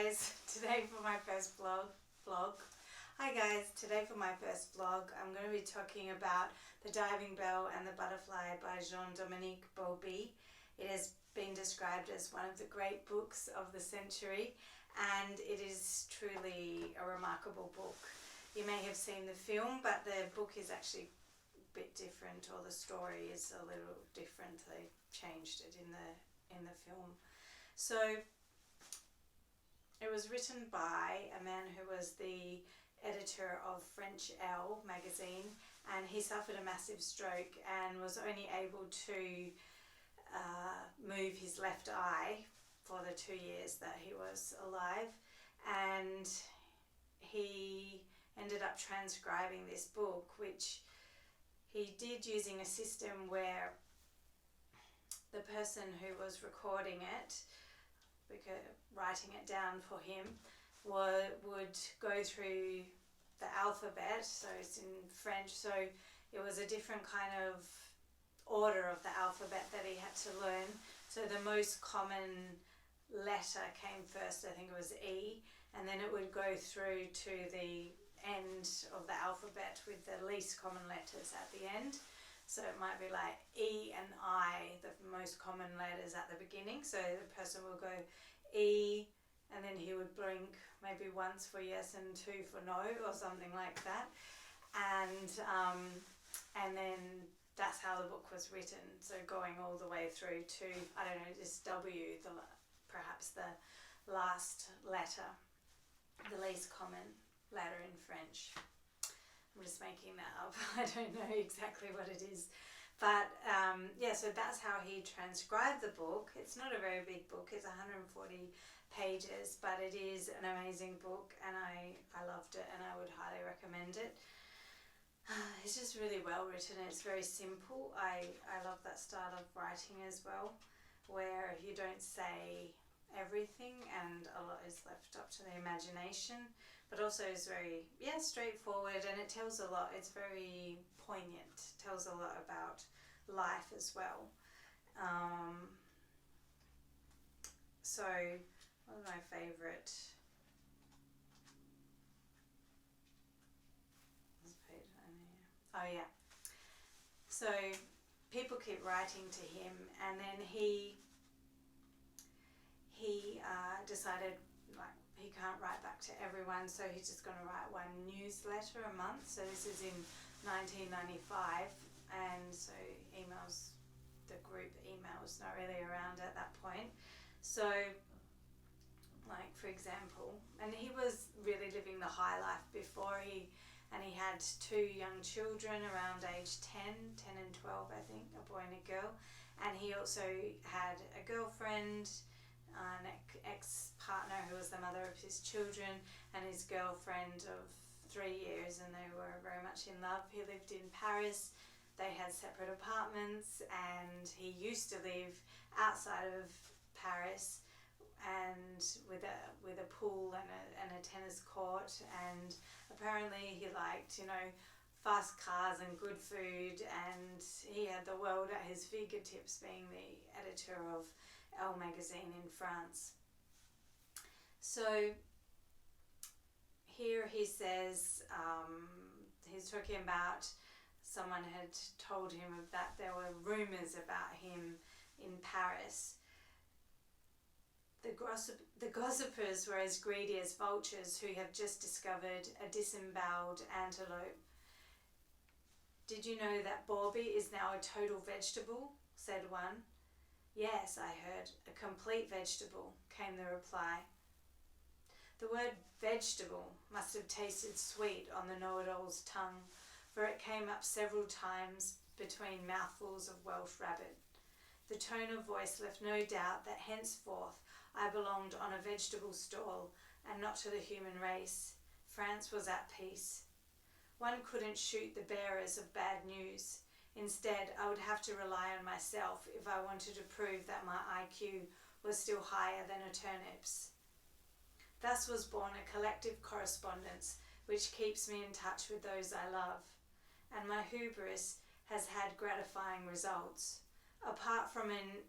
guys, today for my first vlog. Hi guys, today for my first vlog I'm going to be talking about The Diving Bell and the Butterfly by Jean-Dominique Bauby. It has been described as one of the great books of the century, and it is truly a remarkable book. You may have seen the film, but the book is actually a bit different, or the story is a little different. They changed it in the film. So it was written by a man who was the editor of French Elle magazine, and he suffered a massive stroke and was only able to move his left eye for the 2 years that he was alive, and he ended up transcribing this book, which he did using a system where the person who was recording it, writing it down for him, would go through the alphabet, so it's in French, so it was a different kind of order of the alphabet that he had to learn. So the most common letter came first, I think it was E, and then it would go through to the end of the alphabet with the least common letters at the end. So it might be like E and I, the most common letters at the beginning. So the person will go E, and then he would blink maybe once for yes and two for no, or something like that. And then that's how the book was written. So going all the way through to, I don't know, just W, perhaps the last letter, the least common letter in French. I'm just making that up. I don't know exactly what it is. But yeah, so that's how he transcribed the book. It's not a very big book. It's 140 pages, but it is an amazing book, and I loved it, and I would highly recommend it. It's just really well written. It's very simple. I love that style of writing as well, where you don't say everything and a lot is left up to the imagination, but also is very straightforward, and it tells a lot. It's very poignant. It tells a lot about life as well. So one of my favorite, so people keep writing to him, and then he decided, like, he can't write back to everyone, so he's just going to write one newsletter a month. So this is in 1995, and so the group email's not really around at that point. So, like, for example, and he was really living the high life before he had 2 young children around age 10 and 12, I think, a boy and a girl, and he also had a girlfriend, an ex-partner who was the mother of his children, and his girlfriend of 3 years, and they were very much in love. He lived in Paris. They had separate apartments, and he used to live outside of Paris, and with a pool and a tennis court, and apparently he liked, fast cars and good food, and he had the world at his fingertips, being the editor of Elle magazine in France. So here he says, he's talking about someone had told him that there were rumours about him in Paris. The gossipers were as greedy as vultures who have just discovered a disemboweled antelope. "Did you know that Bauby is now a total vegetable?" said one. "Yes, I heard, a complete vegetable," came the reply. The word vegetable must have tasted sweet on the know-it-all's tongue, for it came up several times between mouthfuls of Welsh rabbit. The tone of voice left no doubt that henceforth I belonged on a vegetable stall and not to the human race. France was at peace. One couldn't shoot the bearers of bad news. Instead, I would have to rely on myself if I wanted to prove that my IQ was still higher than a turnip's. Thus was born a collective correspondence which keeps me in touch with those I love, and my hubris has had gratifying results. Apart from an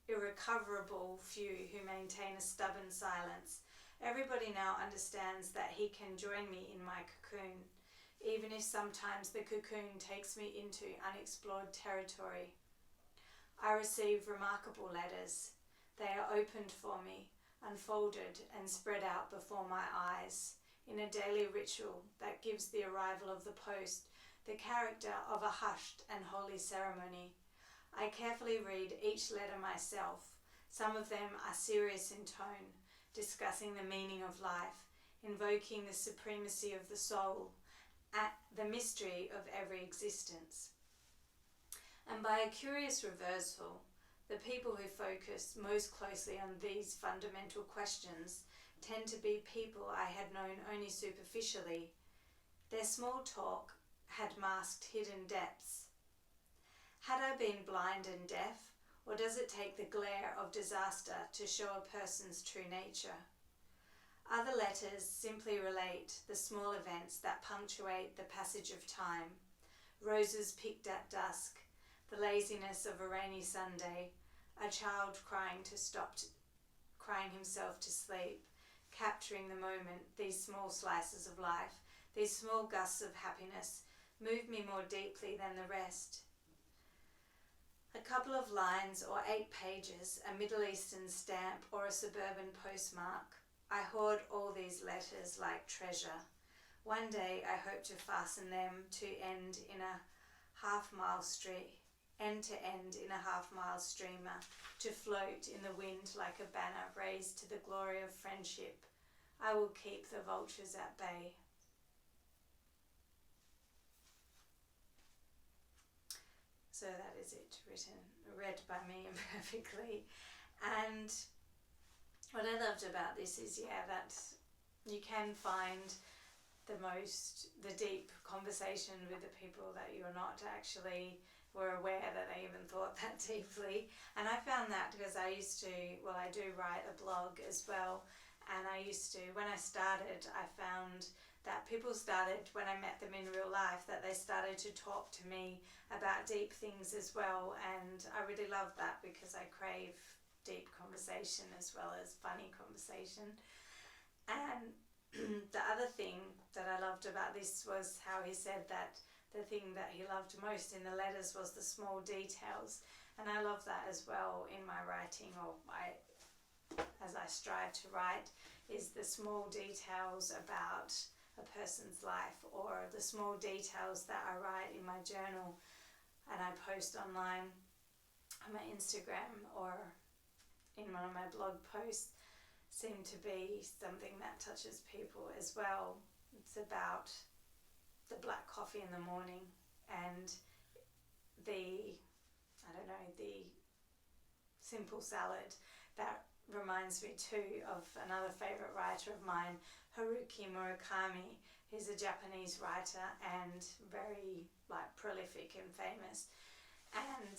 irrecoverable few who maintain a stubborn silence. Everybody now understands that he can join me in my cocoon, even if sometimes the cocoon takes me into unexplored territory. I receive remarkable letters. They are opened for me, unfolded and spread out before my eyes, in a daily ritual that gives the arrival of the post the character of a hushed and holy ceremony. I carefully read each letter myself. Some of them are serious in tone, discussing the meaning of life, invoking the supremacy of the soul, the mystery of every existence. And by a curious reversal, the people who focus most closely on these fundamental questions tend to be people I had known only superficially. Their small talk had masked hidden depths. Had I been blind and deaf, or does it take the glare of disaster to show a person's true nature? Other letters simply relate the small events that punctuate the passage of time. Roses picked at dusk, the laziness of a rainy Sunday, a child crying himself to sleep, capturing the moment. These small slices of life, these small gusts of happiness, move me more deeply than the rest. A couple of lines or 8 pages, a Middle Eastern stamp or a suburban postmark. I hoard all these letters like treasure. One day I hope to fasten them to end to end in a half-mile streamer, to float in the wind like a banner raised to the glory of friendship. I will keep the vultures at bay. So that is it, read by me imperfectly. And what I loved about this is, that you can find the deep conversation with the people that you're not actually were aware that they even thought that deeply. And I found that because I do write a blog as well. And when I started, I found that people started, when I met them in real life, that they started to talk to me about deep things as well. And I really love that because I crave deep conversation as well as funny conversation. And the other thing that I loved about this was how he said that the thing that he loved most in the letters was the small details. And I love that as well in my writing, as I strive to write, is the small details about a person's life, or the small details that I write in my journal and I post online on my Instagram or in one of my blog posts, seem to be something that touches people as well. It's about the black coffee in the morning and the simple salad. That reminds me too of another favorite writer of mine, Haruki Murakami. He's a Japanese writer and very prolific and famous. And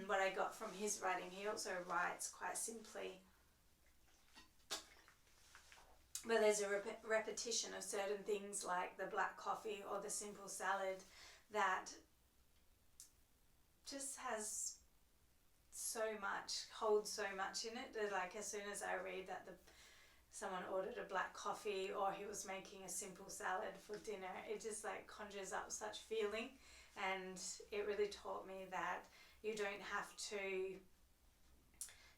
what I got from his writing, he also writes quite simply, but there's a repetition of certain things like the black coffee or the simple salad that just holds so much in it. Like as soon as I read that someone ordered a black coffee or he was making a simple salad for dinner, it just conjures up such feeling. And it really taught me that you don't have to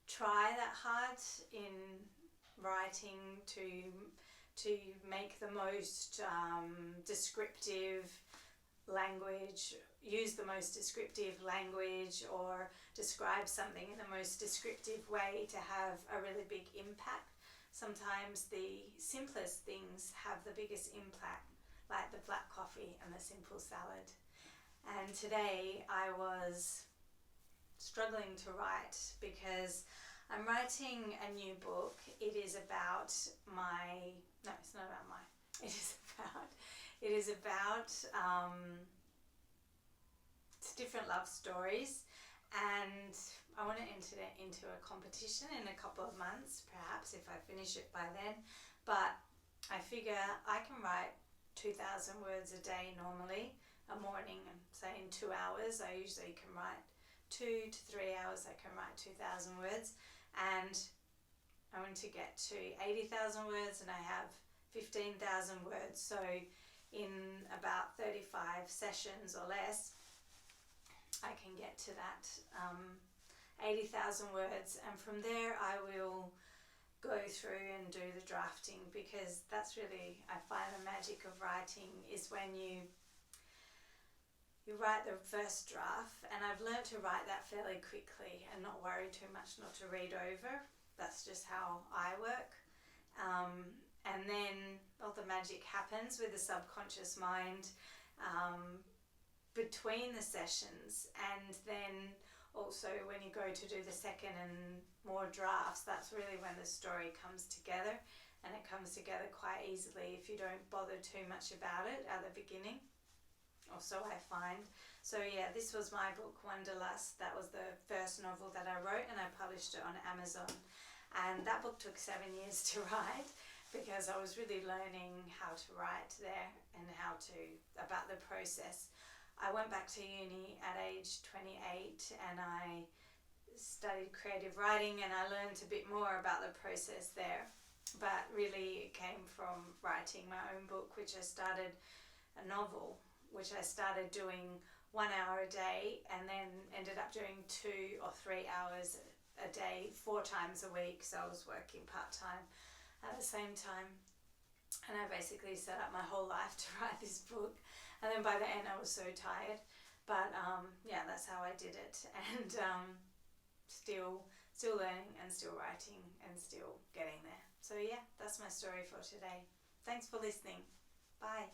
try that hard in writing to make the most descriptive language, use the most descriptive language, or describe something in the most descriptive way to have a really big impact. Sometimes the simplest things have the biggest impact, like the black coffee and the simple salad. And today I was struggling to write because I'm writing a new book. It is about different love stories, and I want to enter it into a competition in a couple of months, perhaps, if I finish it by then. But I figure I can write 2,000 words a day normally. A morning, and say in 2 hours, I usually can write 2 to 3 hours I can write 2,000 words, and I want to get to 80,000 words, and I have 15,000 words. So in about 35 sessions or less, I can get to that 80,000 words, and from there I will go through and do the drafting, because that's really, I find the magic of writing is when you write the first draft, and I've learned to write that fairly quickly and not worry too much not to read over. That's just how I work. And then all the magic happens with the subconscious mind between the sessions, and then also when you go to do the second and more drafts, that's really when the story comes together, and it comes together quite easily if you don't bother too much about it at the beginning, or so I find. So yeah, this was my book, Wanderlust. That was the first novel that I wrote, and I published it on Amazon, and that book took 7 years to write, because I was really learning how to write there and about the process. I went back to uni at age 28 and I studied creative writing, and I learned a bit more about the process there. But really it came from writing my own book, which I started a novel, which I started doing 1 hour a day, and then ended up doing 2 or 3 hours a day, 4 times a week. So I was working part-time at the same time, and I basically set up my whole life to write this book. And then by the end I was so tired, but yeah, that's how I did it, and still learning and still writing and still getting there. So yeah, that's my story for today. Thanks for listening. Bye.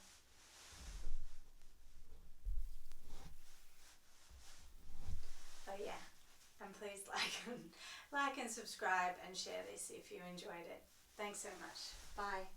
Oh yeah, and please like and subscribe and share this if you enjoyed it. Thanks so much. Bye.